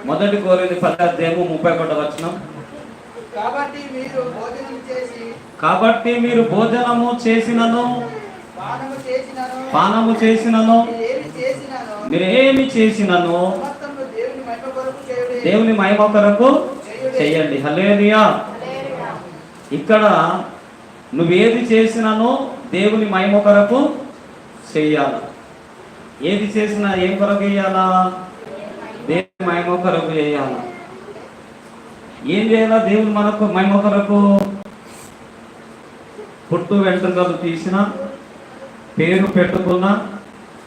మొదటి కొరింథీ 10:31 కాబట్టి మీరు భోజనము చేసినను పానము చేసినను మీరు ఏమి చేసినను దేవుని మహిమ కొరకు చెయ్యండి. హల్లెలూయా. ఇక్కడ నువ్వేది చేసినానో దేవుని మహిమ కొరకు చెయ్యాలి. ఏది చేసినా ఏం కొరకు చేయాలా? దేవుని మహిమ కొరకు చేయాలి. ఏం చేయాలా దేవుని మనకు మహిమ కొరకు? పుట్టు వెంట్రుకలు తీసిన, పేరు పెట్టుకున్నా,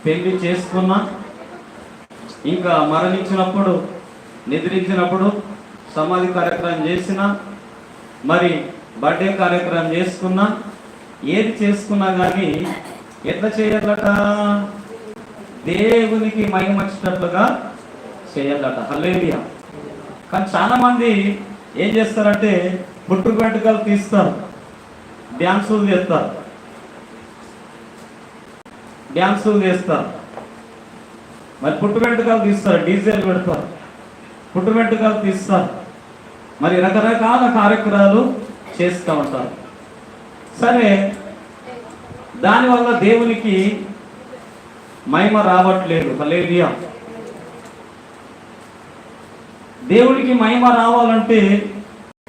పెళ్లి చేసుకున్నా, ఇంకా మరణించినప్పుడు, నిద్రించినప్పుడు, సమాధి కార్యక్రమం చేసిన, మరి బర్త్డే కార్యక్రమం చేసుకున్నా, ఏది చేసుకున్నా కానీ ఎట్లా చేయాలట? దేవునికి మహిమ వచ్చేటట్లుగా చేయాలట. హల్లెలూయా. కానీ చాలా మంది ఏం చేస్తారంటే పుట్టు వెంట్రుకలు తీస్తారు, డ్యాన్సులు చేస్తారు, మరి పుట్టు వెంట్రుకలు తీస్తారు, డీజేలు పెడతారు, పుట్టు వెంట్రుకలు తీస్తారు, మరి రకరకాల కార్యక్రమాలు చేస్తూ ఉంటారు. సరే, దానివల్ల దేవునికి మహిమ రావట్లేదు. హల్లెలూయా. దేవునికి మహిమ రావాలంటే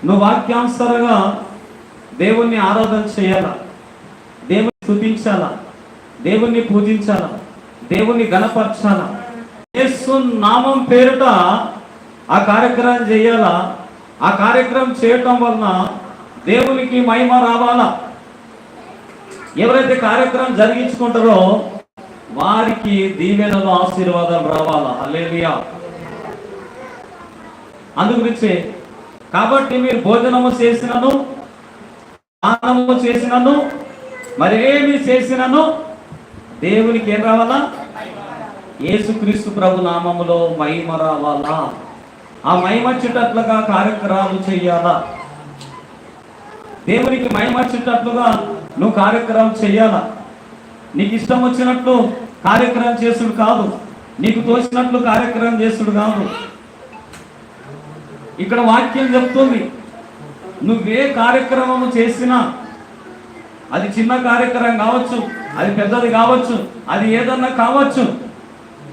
నువ్వు వాక్యానుసారంగా దేవుణ్ణి ఆరాధన చేయాలా, దేవుని స్తుతించాలా, దేవుణ్ణి పూజించాలా, దేవుణ్ణి గణపరచాలా, యేసు నామం పేరుట ఆ కార్యక్రమం చేయాలా. ఆ కార్యక్రమం చేయటం వలన దేవునికి మహిమ రావాలా. ఎవరైతే కార్యక్రమం జరిగించుకుంటారో వారికి దీవెనలు, ఆశీర్వాదాలు రావాలా. హల్లెలూయా. అందుగురించి కాబట్టి మీరు భోజనము చేసినను, స్నానము చేసినను, మరేమి చేసినను దేవునికి ఏం రావాలా? యేసుక్రీస్తు ప్రభు నామములో మహిమ రావాలా. ఆ మహిమ వచ్చేటట్లుగా కార్యక్రమాలు చెయ్యాలా. దేవునికి మహిమ వచ్చేటట్లుగా నువ్వు కార్యక్రమం చెయ్యాలా. నీకు ఇష్టం వచ్చినట్లు కార్యక్రమం చేసుడు కాదు, నీకు తోచినట్లు కార్యక్రమం చేసుడు కాదు. ఇక్కడ వాక్యం చెప్తుంది, నువ్వే కార్యక్రమము చేసినా, అది చిన్న కార్యక్రమం కావచ్చు, అది పెద్దది కావచ్చు, అది ఏదన్నా కావచ్చు,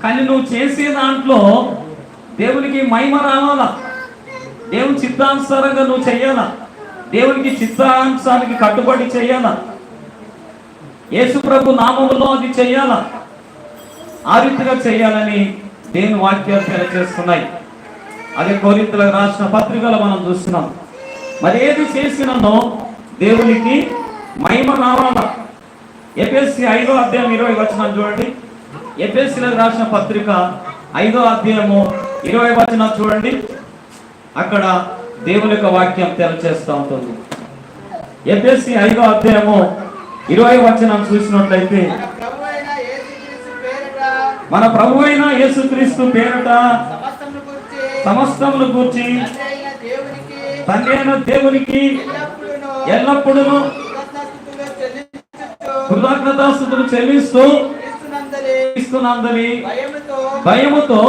కానీ నువ్వు చేసే దాంట్లో దేవునికి మహిమ రావాలా. దేవుని చిత్తానుసారంగా నువ్వు చెయ్యాలా. దేవునికి చిత్తానుసారానికి కట్టుబడి చెయ్యాలా. యేసు ప్రభు నామములో అది చెయ్యాలా. ఆ రీతిగా చెయ్యాలని దేవుని వాక్యాలు తెలియజేస్తున్నాయి. అదే కొరింథీయులకు రాసిన పత్రికలో మనం చూస్తున్నాం. మరి ఏది చేసినానో దేవునికి మహిమ రావాలా. ఎఫెసీ 5:20 చూడండి. ఎఫెసీలకు రాసిన పత్రిక 5:20 చూడండి. అక్కడ దేవుని యొక్క వాక్యం తెలియజేస్తూ ఉంటుంది. ఎఫెసీ 5:20 చూసినట్లయితే, మన ప్రభు అయిన యేసుక్రీస్తు పేరట సమస్తమును గూర్చి తండ్రి అయిన దేవునికి ఎల్లప్పుడూ కృతజ్ఞతాస్తుతులు చెల్లిస్తూ ఇస్తున్నందని భయముతో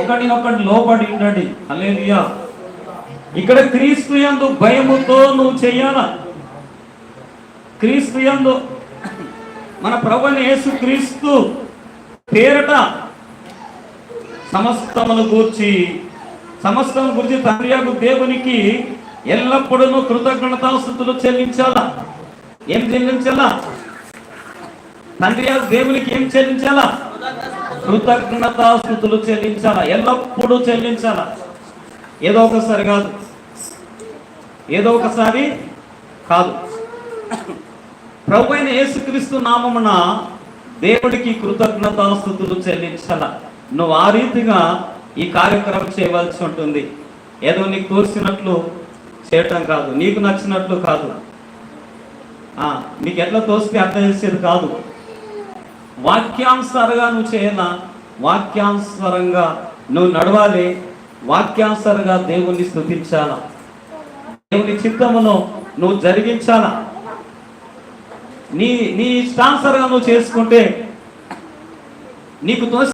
ఒకరినొకటి లోబడి ఉండండి. హల్లెలూయా. ఇక్కడ క్రీస్తు యందు భయముతో నువ్వు చెయ్యాలా. క్రీస్తు యందు మన ప్రభువైన యేసుక్రీస్తు పేరట సమస్తమును గూర్చి తండ్రి యొక్క దేవునికి ఎల్లప్పుడూ కృతజ్ఞతాస్తుతులు చెల్లించాలా. ఏం చెల్లించాలా? తండ్రి యొక్క దేవునికి ఏం చెల్లించాలా? కృతజ్ఞతాస్తుతులు చెల్లించాలా. ఎల్లప్పుడూ చెల్లించాలా. ఏదో ఒకసారి కాదు. ప్రభువైన యేసుక్రీస్తు నామమున దేవుడికి కృతజ్ఞతాస్తుతులు చెల్లించాలా. నువ్వు ఆ రీతిగా ఈ కార్యక్రమం చేయవలసి ఉంటుంది. ఏదో నీకు తోసినట్లు చేయటం కాదు, నీకు నచ్చినట్లు కాదు, నీకు ఎట్లా తోస్తే అర్థం చేసేది కాదు. వాక్యానుసారంగా నువ్వు చేయాలా. వాక్యానుసారంగా నువ్వు నడవాలి. వాక్యానుసారంగా దేవుణ్ణి స్తుతించాలా. దేవుని చిత్తమును నువ్వు జరిగించాలా. నీ ఇష్టానుసారంగా నువ్వు చేసుకుంటే నీకు తోసి